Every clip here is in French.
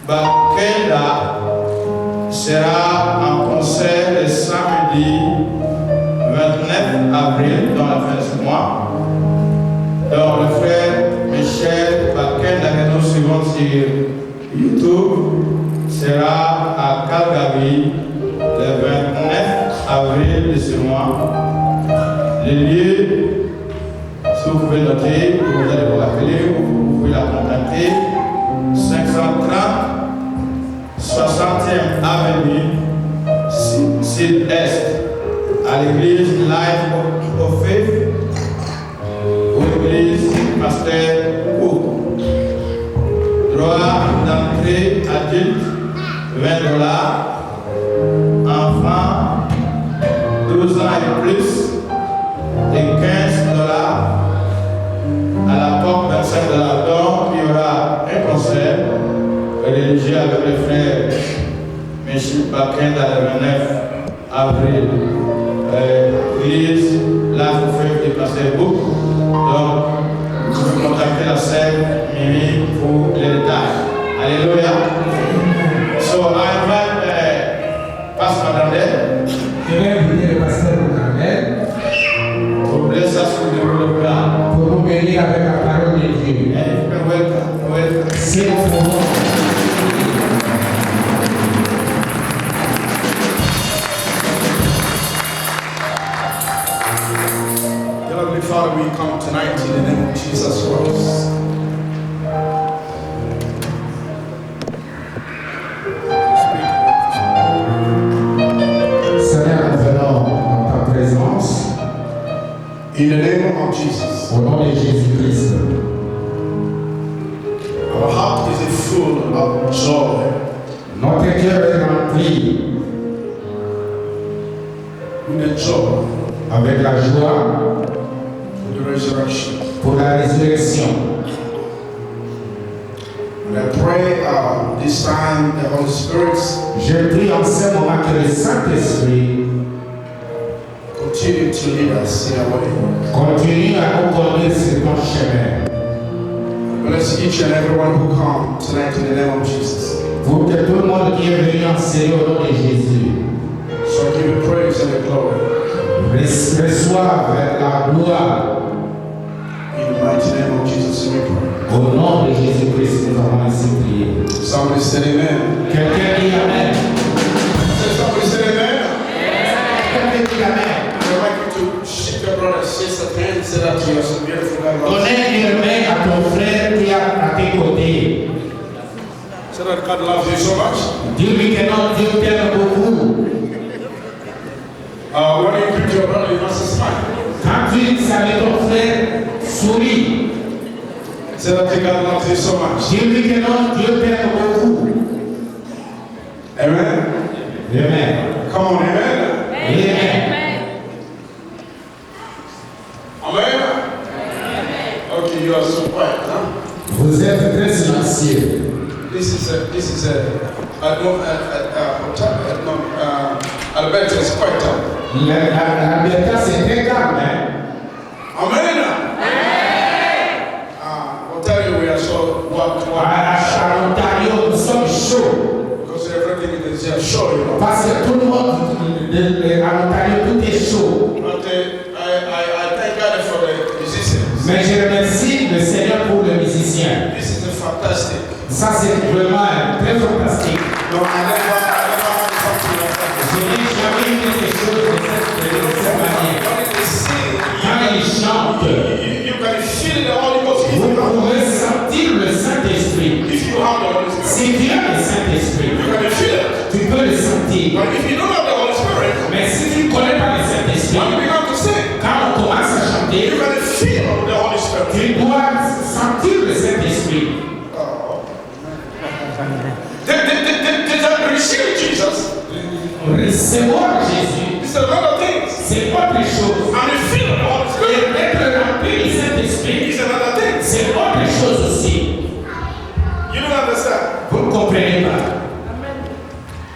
Bakenda sera en concert le samedi 29 avril dans la fin du mois. Donc le frère Michel Bakenda que nous suivons sur YouTube sera à Calgary le 29 avril de ce mois. Le lieu, si vous pouvez noter, vous allez vous rappeler, vous pouvez la contacter, 530 60e avenue Sud-Est, à l'église Life of Faith, ou l'église Pasteur Cook. Droit d'entrée adulte, $20. Enfants, 12 ans et plus, et $15. À la porte, $25. Donc, il y aura un concert religieux avec le frère Michel Bakenda le 29 avril. L'église Life de Pasteur Book. Donc, vous pouvez contacter la sœur Mimi pour les détails. Alléluia. So, I invite Pastor Mandel. Je vais inviter le pasteur Mandel pour bless us with the word of God. Pour nous bénir avec la parole de Dieu. And you can welcome. C'est mon moment. Heavenly Father, we come tonight in the name of Jesus Christ. Seigneur, nous venons en ta présence. In the name of Jesus. Au nom de Jésus-Christ. Our heart is full of joy. Notre cœur est rempli with the joy avec la joie of the resurrection. Pour la résurrection. And I pray this time the Holy Spirit. Je prie en ce moment que le Saint-Esprit continue to lead us in our way. Continue à nous conduire sur ton chemin. Bless each and everyone who come tonight in the name of Jesus. Pour que tout le monde qui est venu en série au nom de Jésus. So I give you praise and the glory. Reçoive la gloire. In the mighty name of Jesus we pray. Au nom de Jésus-Christ, nous avons ainsi prié. Somebody say amen. Quelqu'un dit amen. Somebody say amen. Quelqu'un dit amen. I'd like you to shake your brother, sister, hand, say that to you. So beautiful God. Donnez une main à ton frère qui est à tes côtés. Say that God loves you so much. Dis-lui que non, Dieu t'aime beaucoup. When you greet your brother, you must smile. Quand tu salues ton frère, souris. Say that God loves you so much. Dis-lui que non, Dieu t'aime beaucoup. Amen. Amen. Come on, amen. Amen. Amen. Okay, you are so quiet, huh? Vous êtes très silencieux. Alberta is quite tough. L'Alberta, c'est très calme, hein? Amen. I'll tell you we are so what. À Ontario, nous sommes chauds. Because everything is just show, you know. Parce que tout le monde, à Ontario, tout est chaud. But I thank God for the musicians. Mais je remercie le Seigneur pour le musicien. This is fantastic. Ça, c'est vraiment très fantastique. No, I never had something like that. Je n'ai jamais vu quelque chose de cette manière. Quand ils chantent, You can feel the Holy Ghost. vous pouvez sentir le Saint-Esprit. If you have the Holy Spirit, Si tu as le Saint-Esprit, you can feel it. tu peux le sentir. But if you don't have the Holy Spirit, Mais si tu ne connais pas le Saint-Esprit, when you begin to sing, quand on commence à you chanter, can feel the Holy Spirit. tu dois sentir le Saint-Esprit. They receive Jesus. Recevoir Jésus, It's a lot of things. c'est autre chose. And you feel the Holy Spirit. Et être rempli du Saint-Esprit, It's another thing. c'est autre chose aussi. You don't understand. Vous ne comprenez pas.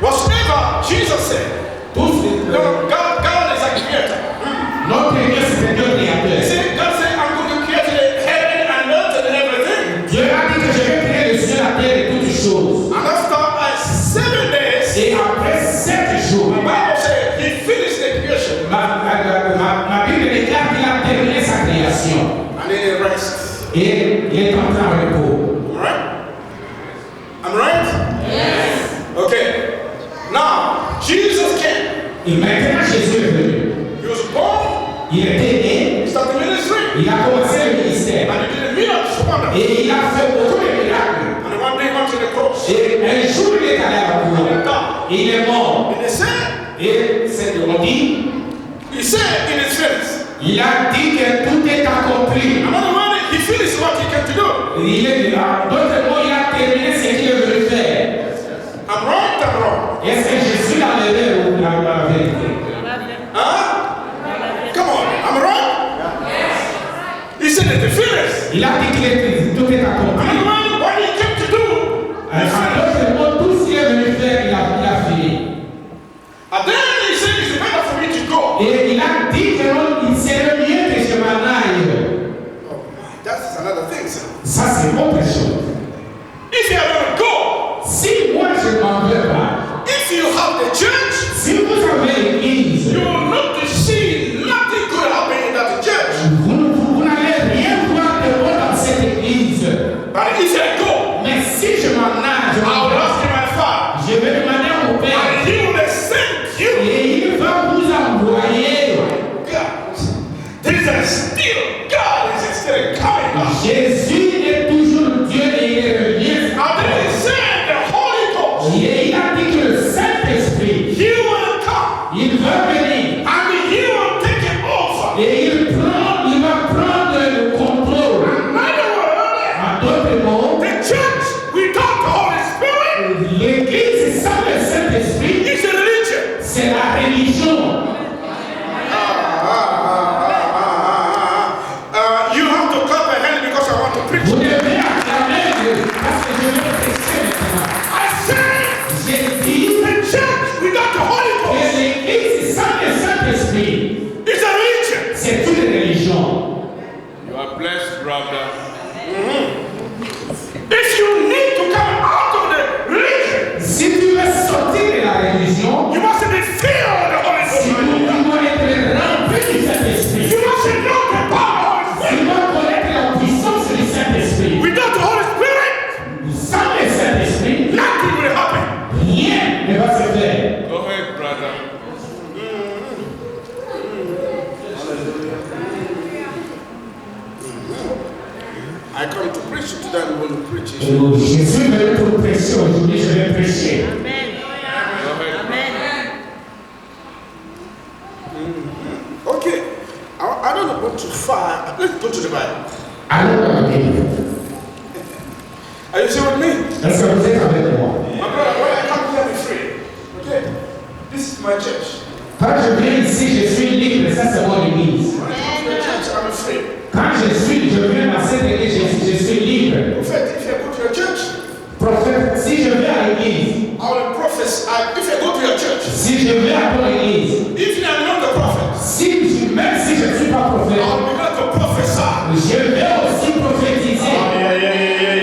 Whatever Jesus said, Tous God is a creator. notre Dieu, c'est un Dieu You créateur. see, God said, I'm going to create the heaven and earth and everything. Dieu a dit que je vais créer le ciel, la terre et toutes choses. And after Et il est entré en repos. Alright? I'm right? Yes. Okay. Now, Jesus came. Et maintenant, Jésus est venu. He was born. Il était né. He started ministry. Il a commencé le ministère. And he did a miracle wonder. Et il a fait beaucoup de miracles. And one day he went to the cross. Et un jour, il est allé à la croix. Et il est mort. And they said, Et c'est on dit, he said in his face, il a dit que tout est accompli. another one, he finished what he came to do. Il est d'autres mots, il a terminé ce qu'il est venu faire. I'm right, I'm wrong. Est-ce que je suis dans l'erreur ou dans la vérité? Huh? Come on, I'm right? He said that he finished. Il a dit que tout est accompli. Another one, what he came to do, he En finished. d'autres mots, tout ce qu'il est venu faire, il a fini. And then he said it's better for me to go. Et il a dit que non, il serait mieux que je m'en aille. Oh, that's another thing, sir. Ça, c'est autre chose. If you are going to go, Si moi je m'en vais pas, if you have the church, si vous avez l'église, you will not see nothing good happening in that church. vous n'allez rien voir de bon dans cette église. But if I go, Mais si je m'en aille, I will ask my Father, je vais demander à mon Père. and He will send you. Et il va vous envoyer. God, there is a still God is still coming back. Jésus est toujours Dieu et il revient. And then He said the Holy Ghost, Et il a dit que le Saint-Esprit, He will come il va venir. and He will take it over. Et il va prendre le contrôle. Another word, En d'autres mots, the church without the Holy Spirit l'église sans le Saint-Esprit, is a religion. c'est la religion. You have to clap your hand because I want to preach. Vous devez acclamer parce que je vais prêcher maintenant. I said J'ai dit the church without the Holy que Ghost l'église sans le Saint-Esprit, is a religion. c'est une religion. You are blessed, brother. If you need to come out of the religion, Si tu veux sortir de la religion, you must be filled with the Holy si tu Spirit. dois être rempli du Saint-Esprit, You must know the power of the tu Spirit. dois connaître la puissance du Saint-Esprit. Without the Holy Spirit, Sans le Saint-Esprit, nothing will happen. rien ne va se faire. Go ahead, brother. I come to preach to them when you preach it. Je suis venu pour prêcher aujourd'hui, je vais prêcher. Go ahead. Okay, I don't go too far. Let's go to the Bible. Allons dans la Bible. Are you still with me? Est-ce que vous êtes avec moi? My brother, when I come here, be free. Okay? This is my church. Quand je viens ici, je suis libre, ça c'est mon église. When I come to the church, I'm free. Quand je viens dans cette église, je suis libre. Prophet, if you go to your church, Prophète, si je vais à l'église, I will prophesy. If you go to your church, si je vais à ton église, if you are not the prophet, même si je ne suis pas I prophète, will begin to prophesy. je vais aussi prophétiser.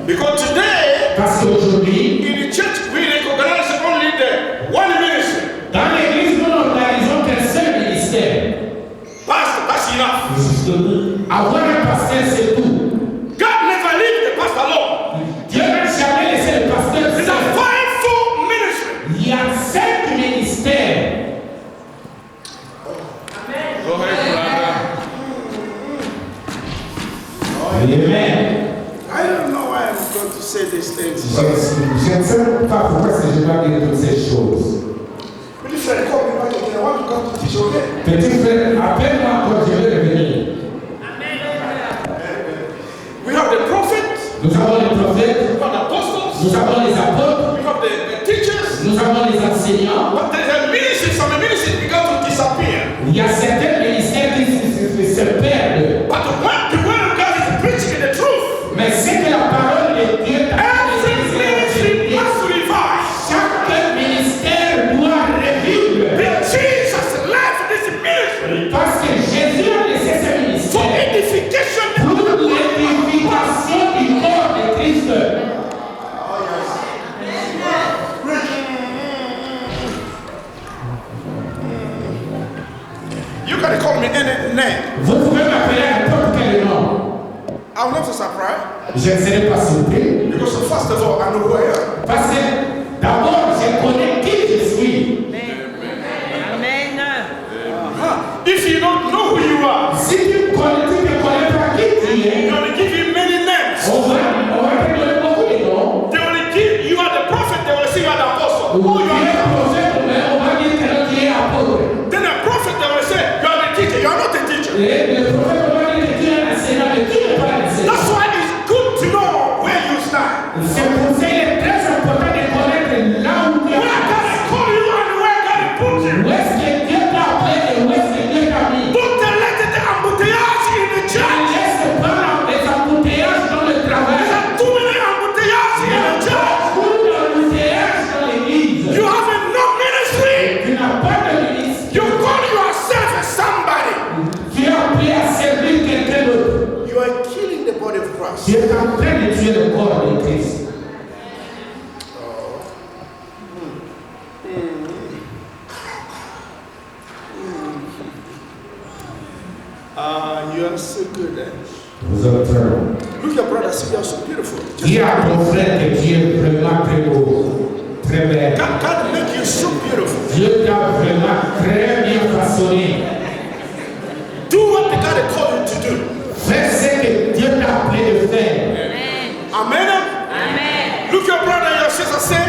Because today, Parce qu'aujourd'hui, in the church, we recognize only the one ministry. dans l'église, nous n'organisons qu'un seul ministère. Pastor, that's enough. Avoir un pasteur, c'est tout. God never leave the pastor alone. Dieu n'a jamais laissé le pasteur It's a seul. fivefold ministry. Il y a 5 ministères. Go ahead, brother. Amen. I don't know why I'm going to say these things. Je ne sais pas pourquoi je dois dire toutes ces choses. Petit frère, call me back again. I want to come to teach, okay? Petit frère, appelle-moi quand je vais revenir. We have the prophet, Nous avons les prophètes, we have the apostles, nous avons les apôtres, we have the teachers. nous avons les enseignants. But there are ministries, some ministries began to disappear. Il y a certains ministères qui se perdent. But when the word of God is preaching in the truth, Mais c'est que la parole de Dieu every ministry must revive. chaque ministère doit revivre. Jesus left this ministry Parce que Jésus name. Vous pouvez m'appeler à n'importe quel nom. I'm not surprised. Je ne serai pas surpris. Because first of all, I know who I am. Parce que d'abord, je connais qui je suis. Amen. If you don't know who you are, Si tu ne connais pas qui tu es, you're going to give you many names. on va te donner beaucoup de noms. They will give you are the prophet, they will say you are the apostle. Ou Who tu you are. es prophète, mais on va dire que tu es apôtre. Then a prophet, they will say you are the teacher. You are not a teacher. Et le prophète va dire que tu es enseignant, mais tu n'es pas enseignant. That's why it's good to know where you stand. C'est pour ça qu'il est très important de connaître là où tu es. Where God has called you and where God has put you. Où est-ce que Dieu t'a appelé et où est-ce que Dieu t'a mis? Don't let the embouteillage in the church. Laisse pas les embouteillages dans le travail. There are too many embouteillages in the church. Beaucoup d'embouteillages dans l'église. You have enough ministry. Tu n'as pas de ministre. You call yourself as somebody. Tu es appelé à servir quelqu'un d'autre. You are killing the body of Christ. Tu es en train de tuer le corps de Christ. You are so good. Vous êtes très bon. Look your brother, see you are so beautiful. Dis à ton frère que tu es vraiment très beau, très belle. God make you so beautiful. Dieu t'a vraiment très bien façonné. Do what the God has called you to do. Fais ce que Dieu t'a appelé de faire. Amen. Amen. Look your brother and your sister say,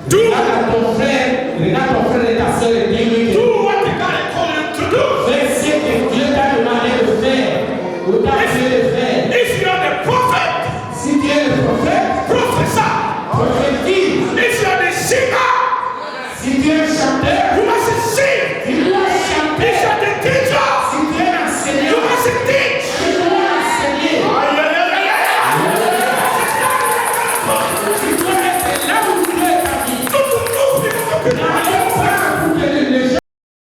do À ton frère